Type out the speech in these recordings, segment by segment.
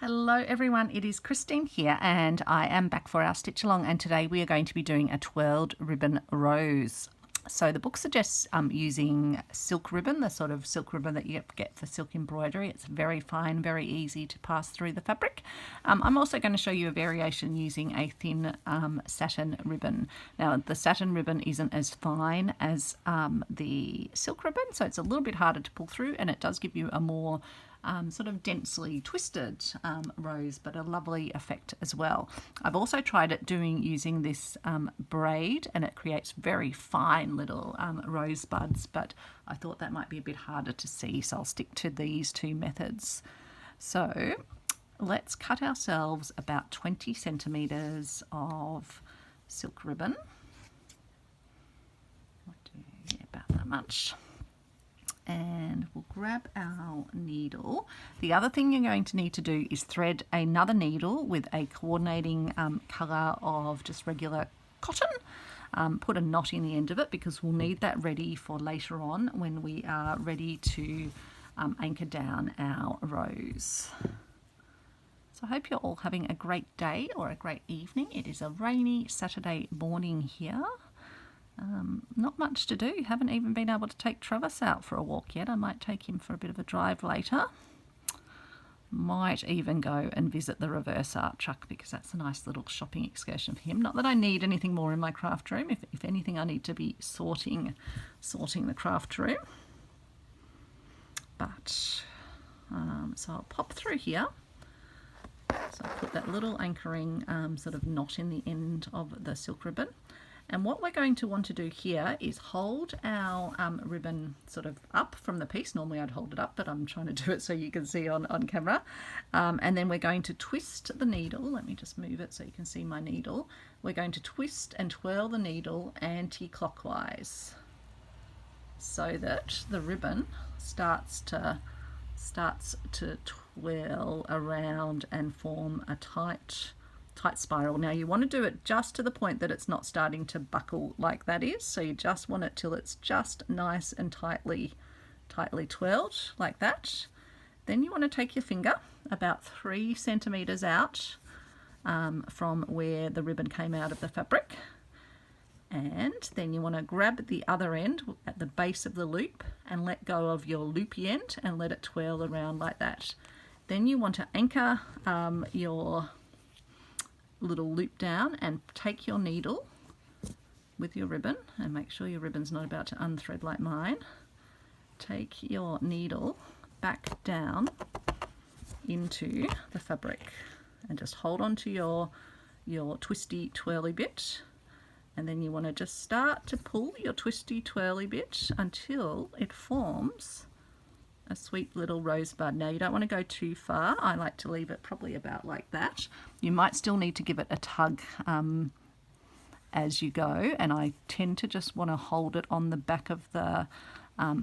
Hello everyone, it is Christine here and I am back for our stitch along, and today we are going to be doing a twirled ribbon rose. So the book suggests using silk ribbon, the sort of silk ribbon that you get for silk embroidery. It's very fine, very easy to pass through the fabric. I'm also going to show you a variation using a thin satin ribbon. Now the satin ribbon isn't as fine as the silk ribbon, so it's a little bit harder to pull through, and it does give you a more sort of densely twisted rose, but a lovely effect as well. I've also tried it using this braid, and it creates very fine little rose buds, but I thought that might be a bit harder to see, so I'll stick to these two methods. So let's cut ourselves about 20 centimeters of silk ribbon. About that much. And we'll grab our needle. The other thing you're going to need to do is thread another needle with a coordinating colour of just regular cotton. Put a knot in the end of it because we'll need that ready for later on when we are ready to anchor down our rose. So I hope you're all having a great day or a great evening. It is a rainy Saturday morning here. Not much to do. Haven't even been able to take Travis out for a walk yet. I might take him for a bit of a drive later. Might even go and visit the reverse art truck because that's a nice little shopping excursion for him. Not that I need anything more in my craft room. If anything, I need to be sorting the craft room. But so I'll pop through here. So I'll put that little anchoring sort of knot in the end of the silk ribbon. And what we're going to want to do here is hold our ribbon sort of up from the piece. Normally I'd hold it up, but I'm trying to do it so you can see on camera. And then we're going to twist the needle. Let me just move it so you can see my needle. We're going to twist and twirl the needle anti-clockwise so that the ribbon starts to twirl around and form a tight spiral. Now you want to do it just to the point that it's not starting to buckle like that is, so you just want it till it's just nice and tightly twirled like that. Then you want to take your finger about 3 centimeters out from where the ribbon came out of the fabric, and then you want to grab the other end at the base of the loop and let go of your loopy end and let it twirl around like that. Then you want to anchor your little loop down and take your needle with your ribbon, and make sure your ribbon's not about to unthread like mine. Take your needle back down into the fabric and just hold on to your twisty twirly bit, and then you want to just start to pull your twisty twirly bit until it forms a sweet little rosebud. Now you don't want to go too far. I like to leave it probably about like that. You might still need to give it a tug as you go, and I tend to just want to hold it on the back of the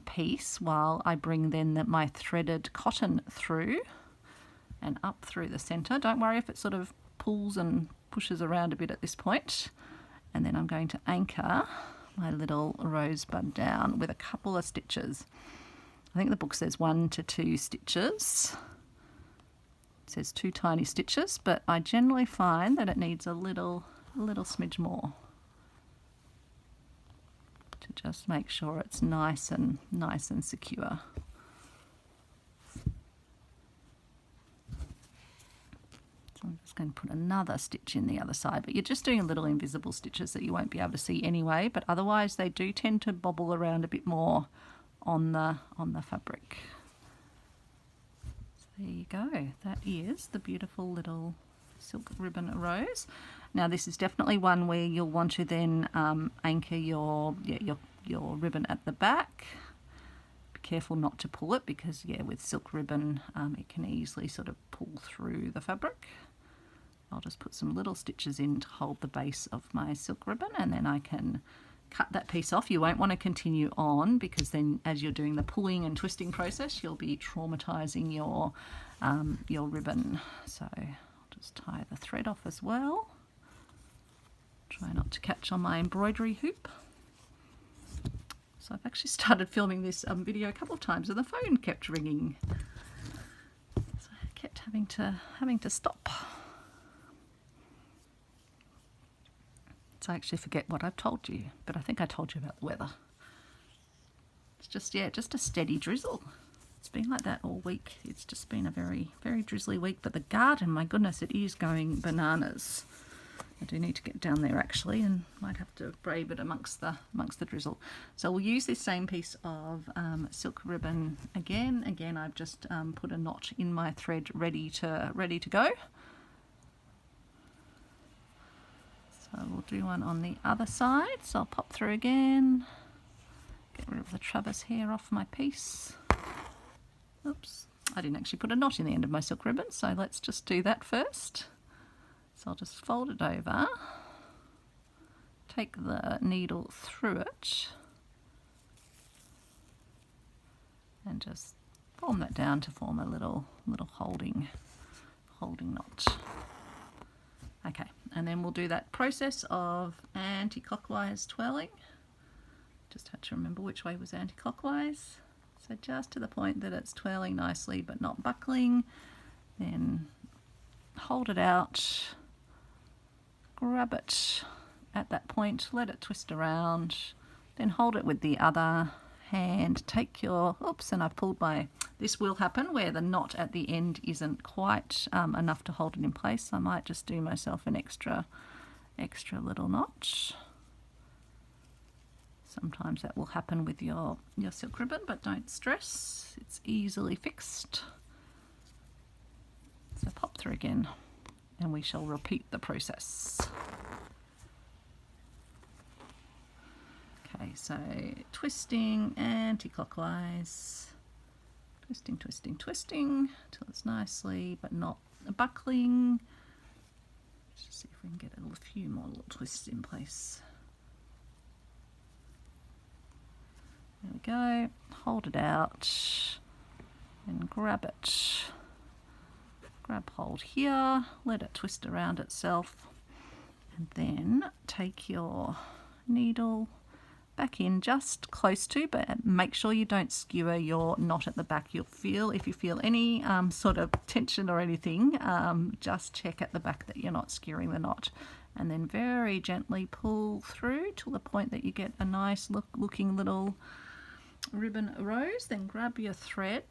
piece while I bring then my threaded cotton through and up through the center. Don't worry if it sort of pulls and pushes around a bit at this point. And then I'm going to anchor my little rosebud down with a couple of stitches. I think the book says 1 to 2 stitches. It says 2 tiny stitches, but I generally find that it needs a little smidge more to just make sure it's nice and secure. So I'm just going to put another stitch in the other side, but you're just doing little invisible stitches that you won't be able to see anyway, but otherwise they do tend to bobble around a bit more on the fabric. So there you go. That is the beautiful little silk ribbon rose. Now this is definitely one where you'll want to then anchor your ribbon at the back. Be careful not to pull it because with silk ribbon it can easily sort of pull through the fabric. I'll just put some little stitches in to hold the base of my silk ribbon, and then I can cut that piece off. You won't want to continue on because then as you're doing the pulling and twisting process you'll be traumatizing your ribbon. So I'll just tie the thread off as well. Try not to catch on my embroidery hoop. So I've actually started filming this video a couple of times and the phone kept ringing. So I kept having to stop. So I actually forget what I've told you, but I think I told you about the weather. It's just, yeah, just a steady drizzle. It's been like that all week. It's just been a very, very drizzly week, but the garden, my goodness, it is going bananas. I do need to get down there actually, and might have to brave it amongst the drizzle. So we'll use this same piece of silk ribbon again. Again, I've just put a knot in my thread ready to go. So we'll do one on the other side. So I'll pop through again, get rid of the Travis hair off my piece. Oops, I didn't actually put a knot in the end of my silk ribbon, so let's just do that first. So I'll just fold it over, take the needle through it, and just form that down to form a little holding knot. Okay, and then we'll do that process of anti-clockwise twirling. Just had to remember which way was anti-clockwise. So just to the point that it's twirling nicely but not buckling. Then hold it out, grab it at that point, let it twist around, then hold it with the other hand, take your, oops, and I've pulled my, this will happen where the knot at the end isn't quite enough to hold it in place. I might just do myself an extra little knot. Sometimes that will happen with your silk ribbon, but don't stress, it's easily fixed. So pop through again, and we shall repeat the process. Okay, so twisting anti-clockwise, twisting, twisting, twisting till it's nicely but not buckling. Let's just see if we can get a few more little twists in place. There we go, hold it out and grab it. Grab hold here, let it twist around itself, and then take your needle back in just close to, but make sure you don't skewer your knot at the back. You'll feel, if you feel any sort of tension or anything, just check at the back that you're not skewering the knot. And then very gently pull through till the point that you get a nice looking little ribbon rose. Then grab your thread,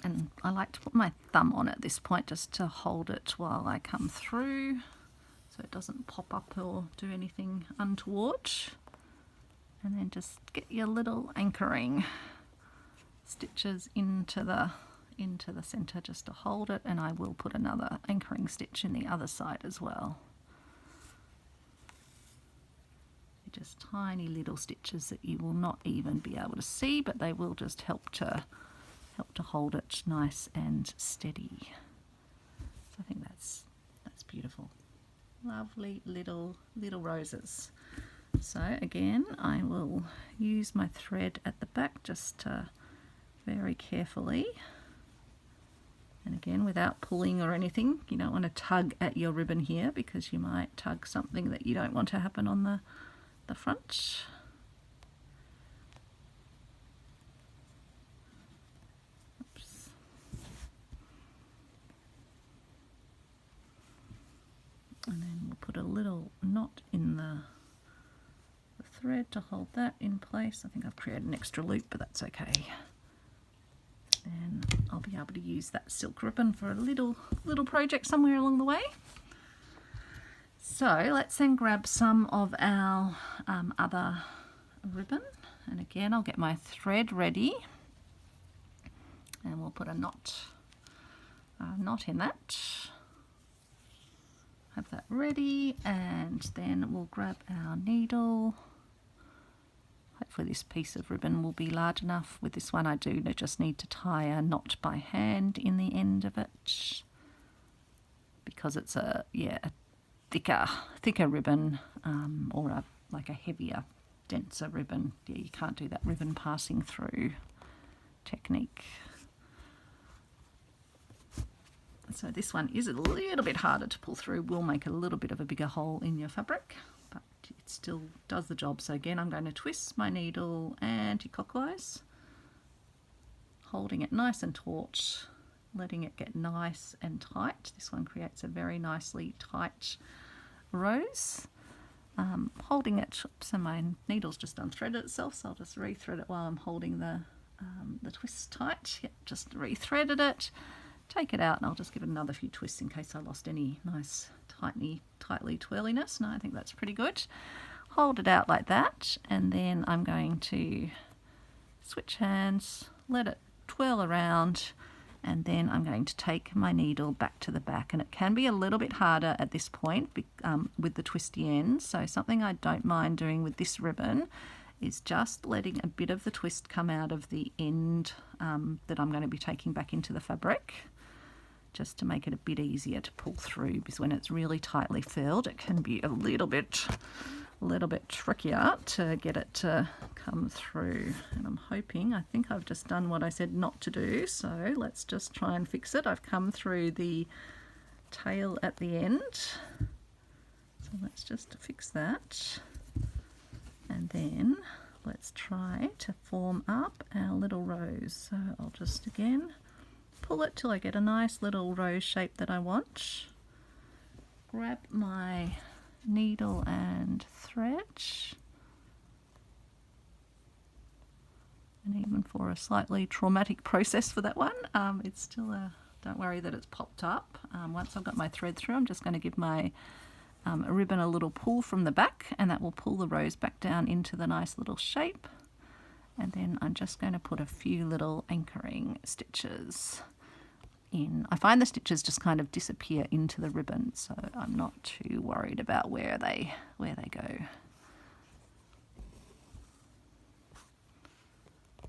and I like to put my thumb on at this point just to hold it while I come through so it doesn't pop up or do anything untoward. And then just get your little anchoring stitches into the center just to hold it, and I will put another anchoring stitch in the other side as well. Just tiny little stitches that you will not even be able to see, but they will just help to hold it nice and steady. So I think that's beautiful. Lovely little roses. So again, I will use my thread at the back just to very carefully, and again without pulling or anything. You don't want to tug at your ribbon here because you might tug something that you don't want to happen on the front. Oops. And then we'll put a little knot in the thread to hold that in place. I think I've created an extra loop, but that's okay. And I'll be able to use that silk ribbon for a little project somewhere along the way. So let's then grab some of our other ribbon, and again I'll get my thread ready, and we'll put a knot in that. Have that ready, and then we'll grab our needle. Hopefully this piece of ribbon will be large enough. With this one I do just need to tie a knot by hand in the end of it, because it's a thicker ribbon, or like a heavier, denser ribbon. Yeah, you can't do that ribbon passing through technique. So this one is a little bit harder to pull through, will make a little bit of a bigger hole in your fabric, but it still does the job. So again, I'm going to twist my needle anti-clockwise, holding it nice and taut, letting it get nice and tight. This one creates a very nicely tight rose. Holding it, oops, and my needle's just unthreaded itself, so I'll just rethread it while I'm holding the twist tight. Yep, just rethreaded it. Take it out, and I'll just give it another few twists in case I lost any nice tightly twirliness. No, I think that's pretty good. Hold it out like that, and then I'm going to switch hands, let it twirl around, and then I'm going to take my needle back to the back, and it can be a little bit harder at this point with the twisty ends. So something I don't mind doing with this ribbon is just letting a bit of the twist come out of the end that I'm going to be taking back into the fabric, just to make it a bit easier to pull through, because when it's really tightly furled it can be a little bit trickier to get it to come through. And I'm hoping, I think I've just done what I said not to do, so let's just try and fix it. I've come through the tail at the end, so let's just fix that, and then let's try to form up our little rose. So I'll just again pull it till I get a nice little rose shape that I want. Grab my needle and thread, and even for a slightly traumatic process for that one, it's still don't worry that it's popped up. Once I've got my thread through, I'm just going to give my ribbon a little pull from the back, and that will pull the rose back down into the nice little shape. And then I'm just going to put a few little anchoring stitches in. I find the stitches just kind of disappear into the ribbon, so I'm not too worried about where they go.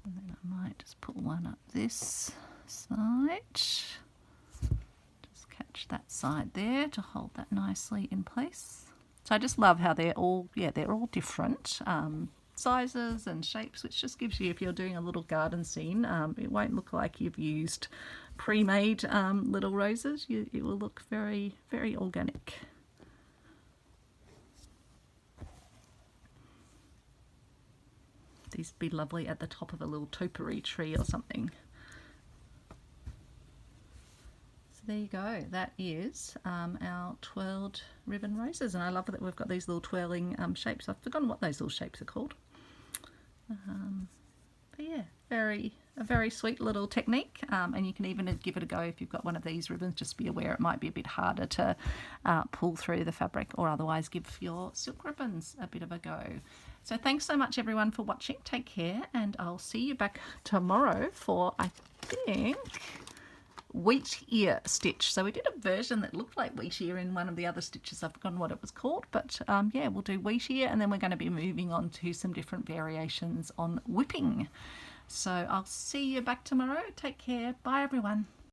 And then I might just put one up this side. Just catch that side there to hold that nicely in place. So I just love how they're all different sizes and shapes, which just gives you, if you're doing a little garden scene, it won't look like you've used pre-made little roses. It will look very, very organic. These would be lovely at the top of a little topiary tree or something. So there you go, that is our twirled ribbon roses, and I love that we've got these little twirling shapes. I've forgotten what those little shapes are called. But yeah, a very sweet little technique, and you can even give it a go if you've got one of these ribbons. Just be aware it might be a bit harder to pull through the fabric, or otherwise give your silk ribbons a bit of a go. So thanks so much everyone for watching. Take care, and I'll see you back tomorrow for, I think, wheat ear stitch. So we did a version that looked like wheat ear in one of the other stitches. I've forgotten what it was called, but yeah, we'll do wheat ear, and then we're going to be moving on to some different variations on whipping. So I'll see you back tomorrow. Take care. Bye everyone.